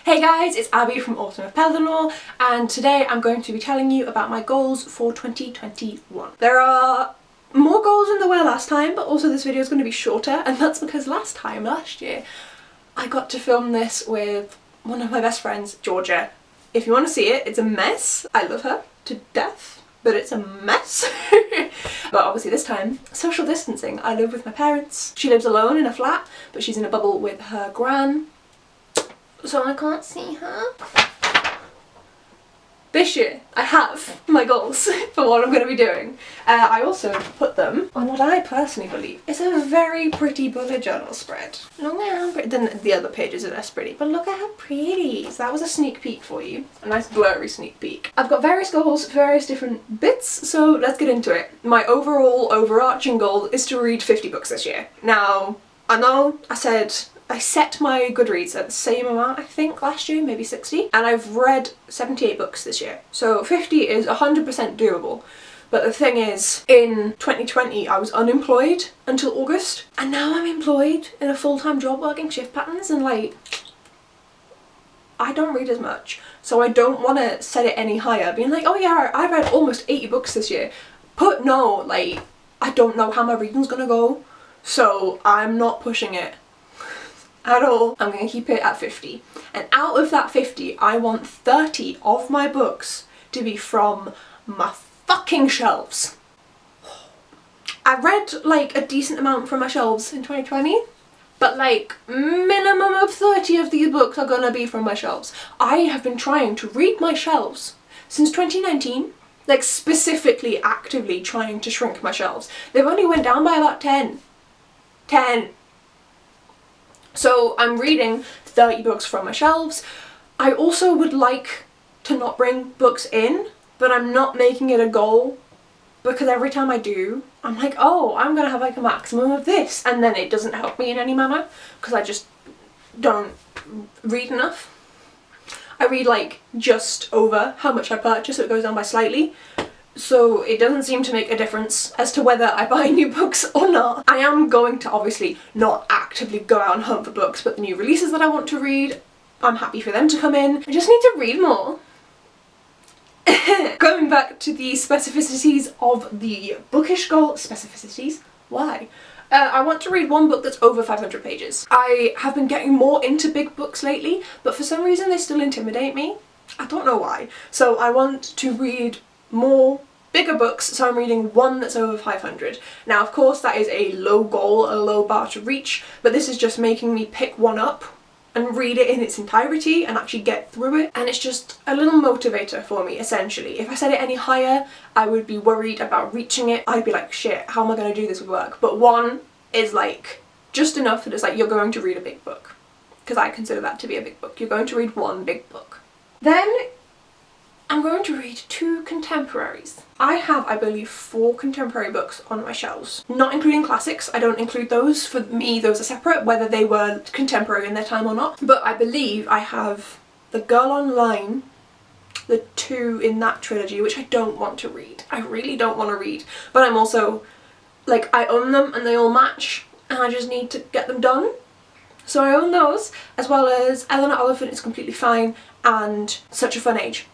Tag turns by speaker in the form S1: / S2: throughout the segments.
S1: Hey guys, it's Abby from Autumn of Pellinor, and today I'm going to be telling you about my goals for 2021. There are more goals than there were last time, but also this video is going to be shorter, and that's because last year, I got to film this with one of my best friends, Georgia. If you want to see it, it's a mess. I love her to death, but it's a mess. But obviously this time, social distancing. I live with my parents. She lives alone in a flat, but she's in a bubble with her gran, so I can't see her. This year, I have my goals for what I'm going to be doing. I also put them on what I personally believe is a very pretty bullet journal spread. Look at how pretty. Then the other pages are less pretty, but look at how pretty. So that was a sneak peek for you. A nice blurry sneak peek. I've got various goals for various different bits, so let's get into it. My overall overarching goal is to read 50 books this year. Now, I know I set my Goodreads at the same amount, I think, last year, maybe 60, and I've read 78 books this year. So 50 is 100% doable. But the thing is, in 2020 I was unemployed until August, and now I'm employed in a full-time job working shift patterns, and like, I don't read as much. So I don't want to set it any higher, being like, oh yeah, I read almost 80 books this year. But no, like, I don't know how my reading's gonna go, so I'm not pushing it at all. I'm going to keep it at 50. And out of that 50, I want 30 of my books to be from my fucking shelves. I read like a decent amount from my shelves in 2020, but like minimum of 30 of these books are going to be from my shelves. I have been trying to read my shelves since 2019, like specifically actively trying to shrink my shelves. They've only went down by about 10. So I'm reading 30 books from my shelves. I also would like to not bring books in, but I'm not making it a goal, because every time I do, I'm like, oh, I'm gonna have like a maximum of this, and then it doesn't help me in any manner, because I just don't read enough. I read like just over how much I purchase, so it goes down by slightly. So it doesn't seem to make a difference as to whether I buy new books or not. I am going to obviously not actively go out and hunt for books, but the new releases that I want to read, I'm happy for them to come in. I just need to read more. Going back to the specificities of the Bookish Goals. Specificities? Why? I want to read one book that's over 500 pages. I have been getting more into big books lately, but for some reason they still intimidate me. I don't know why. So I want to read more bigger books, so I'm reading one that's over 500. Now of course that is a low goal, a low bar to reach, but this is just making me pick one up and read it in its entirety and actually get through it, and it's just a little motivator for me essentially. If I set it any higher, I would be worried about reaching it. I'd be like, shit, how am I going to do this with work? But one is like just enough that it's like, you're going to read a big book, because I consider that to be a big book. You're going to read one big book. Then I'm going to read 2 contemporaries. I have, I believe, 4 contemporary books on my shelves. Not including classics, I don't include those. For me, those are separate, whether they were contemporary in their time or not. But I believe I have The Girl Online, the 2 in that trilogy, which I don't want to read. I really don't want to read. But I'm also, like, I own them and they all match, and I just need to get them done. So I own those, as well as Eleanor Oliphant is Completely Fine and Such a Fun Age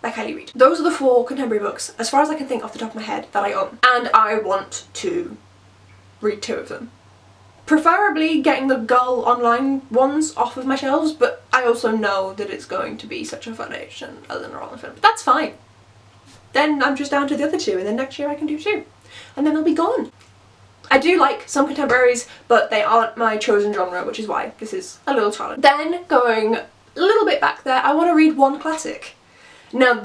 S1: by Kelly Reid. Those are the 4 contemporary books, as far as I can think off the top of my head, that I own. And I want to read 2 of them. Preferably getting the Girl Online ones off of my shelves, but I also know that it's going to be Such a Fun Age and Eleanor Oliphant. But that's fine. Then I'm just down to the other 2, and then next year I can do 2. And then they'll be gone. I do like some contemporaries, but they aren't my chosen genre, which is why this is a little challenge. Then, going a little bit back there, I want to read 1 classic. Now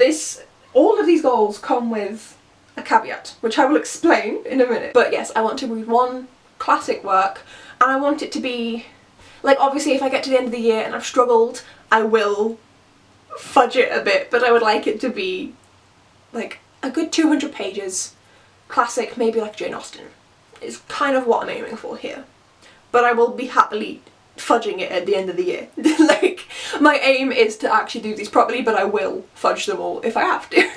S1: all of these goals come with a caveat, which I will explain in a minute. But yes, I want to read 1 classic work, and I want it to be, like, obviously if I get to the end of the year and I've struggled, I will fudge it a bit, but I would like it to be like a good 200 pages, classic, maybe like Jane Austen, is kind of what I'm aiming for here. But I will be happily fudging it at the end of the year. Like, my aim is to actually do these properly, but I will fudge them all if I have to.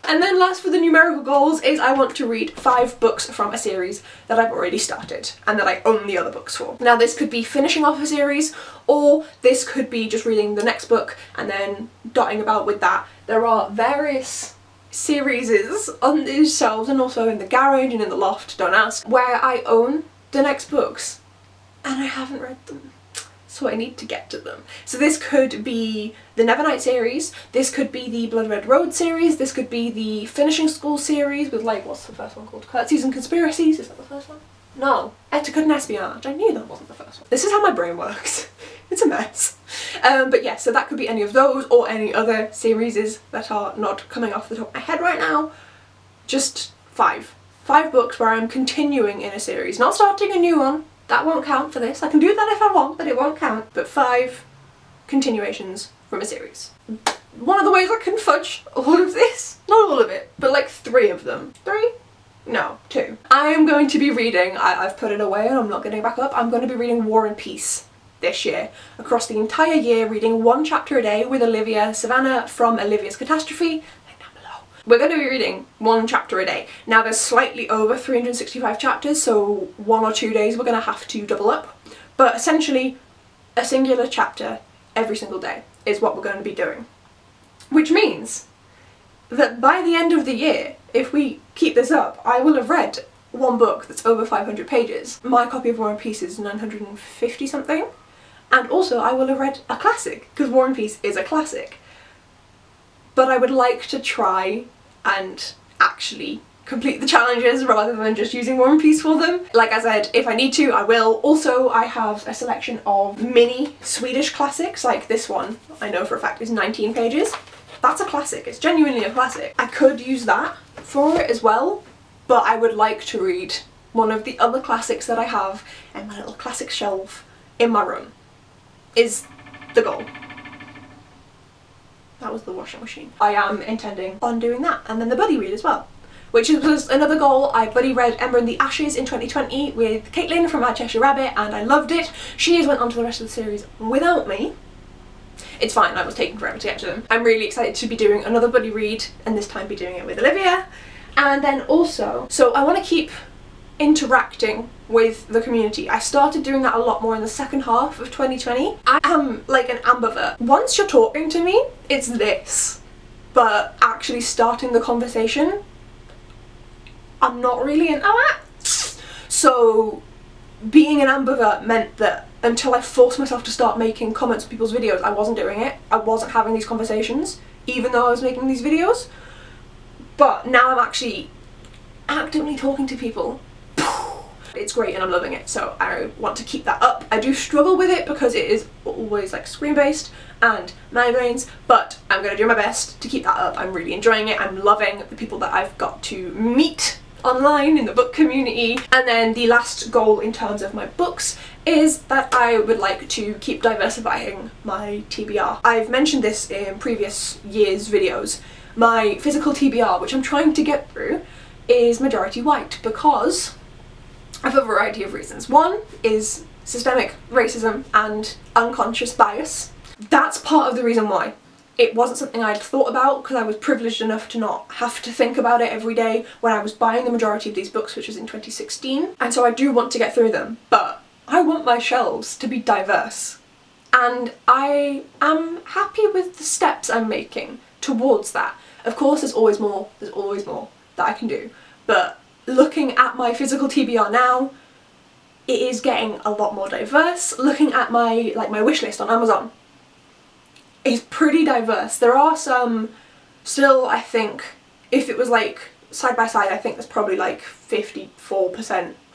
S1: And then last for the numerical goals is I want to read 5 books from a series that I've already started and that I own the other books for. Now this could be finishing off a series, or this could be just reading the next book and then dotting about with that. There are various series on these shelves and also in the garage and in the loft, don't ask, where I own the next books and I haven't read them. So I need to get to them. So this could be the Nevernight series, this could be the Blood Red Road series, this could be the Finishing School series with like, what's the first one called? Curtsies and Conspiracies, is that the first one? No, Etiquette and Espionage, I knew that wasn't the first one. This is how my brain works. It's a mess. But yeah, so that could be any of those or any other series that are not coming off the top of my head right now. Just 5. 5 books where I'm continuing in a series, not starting a new one. That won't count for this. I can do that if I want, but it won't count. But 5 continuations from a series. One of the ways I can fudge all of this, not all of it, but like 3 of them. 3? No, 2. I am going to be reading, I've put it away and I'm not getting it back up, I'm going to be reading War and Peace this year. Across the entire year, reading 1 chapter a day with Olivia Savannah from Olivia's Catastrophe. We're going to be reading 1 chapter a day. Now there's slightly over 365 chapters, so 1 or 2 days we're going to have to double up. But essentially, a singular chapter every single day is what we're going to be doing. Which means that by the end of the year, if we keep this up, I will have read 1 book that's over 500 pages. My copy of War and Peace is 950 something. And also I will have read a classic, because War and Peace is a classic. But I would like to try and actually complete the challenges rather than just using War and Peace for them. Like I said, if I need to, I will. Also, I have a selection of mini Swedish classics, like this one, I know for a fact is 19 pages. That's a classic, it's genuinely a classic. I could use that for it as well, but I would like to read one of the other classics that I have in my little classic shelf in my room, is the goal. That was the washing machine. I am intending on doing that, and then the buddy read as well, which was another goal. I buddy read Ember in the Ashes in 2020 with Caitlin from Mad Cheshire Rabbit and I loved it. She has went on to the rest of the series without me. It's fine, I was taking forever to get to them. I'm really excited to be doing another buddy read and this time be doing it with Olivia. And then also, so I want to keep interacting with the community. I started doing that a lot more in the second half of 2020. I am like an ambivert. Once you're talking to me, it's this. But actually starting the conversation, I'm not really into that. So being an ambivert meant that until I forced myself to start making comments on people's videos, I wasn't doing it. I wasn't having these conversations, even though I was making these videos. But now I'm actually actively talking to people. It's great and I'm loving it, so I want to keep that up. I do struggle with it because it is always like screen based and migraines, but I'm going to do my best to keep that up. I'm really enjoying it. I'm loving the people that I've got to meet online in the book community. And then the last goal in terms of my books is that I would like to keep diversifying my TBR. I've mentioned this in previous years' videos. My physical TBR, which I'm trying to get through, is majority white because of a variety of reasons. One is systemic racism and unconscious bias. That's part of the reason why. It wasn't something I'd thought about because I was privileged enough to not have to think about it every day when I was buying the majority of these books, which was in 2016. And so I do want to get through them, but I want my shelves to be diverse. And I am happy with the steps I'm making towards that. Of course, there's always more that I can do. But looking at my physical TBR now, it is getting a lot more diverse. Looking at my wish list on Amazon, it's pretty diverse. There are some still, I think, if it was like side by side, I think there's probably like 54%,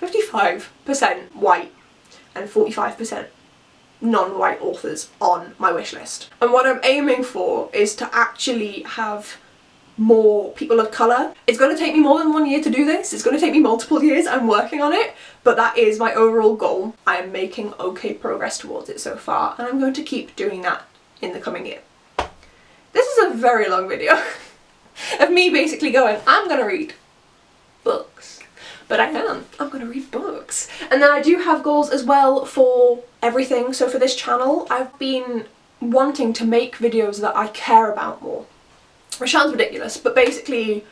S1: 55% white and 45% non-white authors on my wish list. And what I'm aiming for is to actually have more people of colour. It's going to take me more than 1 year to do this. It's going to take me multiple years. I'm working on it, but that is my overall goal. I am making okay progress towards it so far, and I'm going to keep doing that in the coming year. This is a very long video of me basically going, I'm going to read books. But I am. I'm going to read books. And then I do have goals as well for everything. So for this channel, I've been wanting to make videos that I care about more. which sounds ridiculous, but basically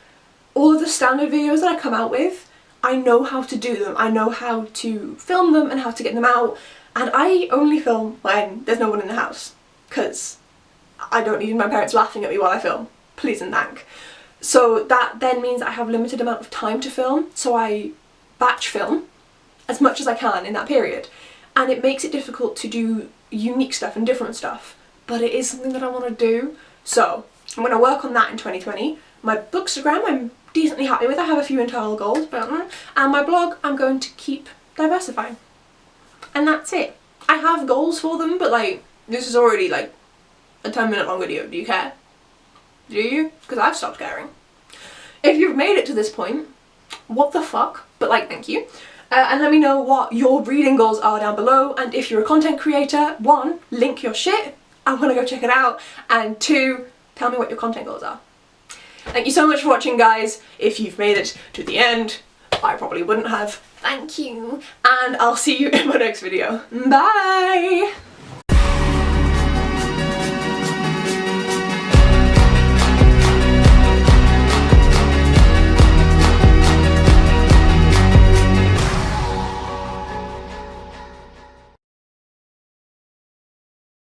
S1: all of the standard videos that I come out with, I know how to do them. I know how to film them and how to get them out, and I only film when there's no one in the house, because I don't need my parents laughing at me while I film. Please and thank. So that then means I have limited amount of time to film, so I batch film as much as I can in that period, and it makes it difficult to do unique stuff and different stuff, but it is something that I want to do, so I'm going to work on that in 2020. My Bookstagram I'm decently happy with, I have a few internal goals, but and my blog I'm going to keep diversifying. And that's it. I have goals for them, but like, this is already like a 10-minute long video. Do you care? Do you? Because I've stopped caring. If you've made it to this point, what the fuck? But like, thank you. And let me know what your reading goals are down below, and if you're a content creator, 1, link your shit, I want to go check it out, and 2, tell me what your content goals are. Thank you so much for watching, guys. If you've made it to the end, I probably wouldn't have. Thank you, and I'll see you in my next video. Bye!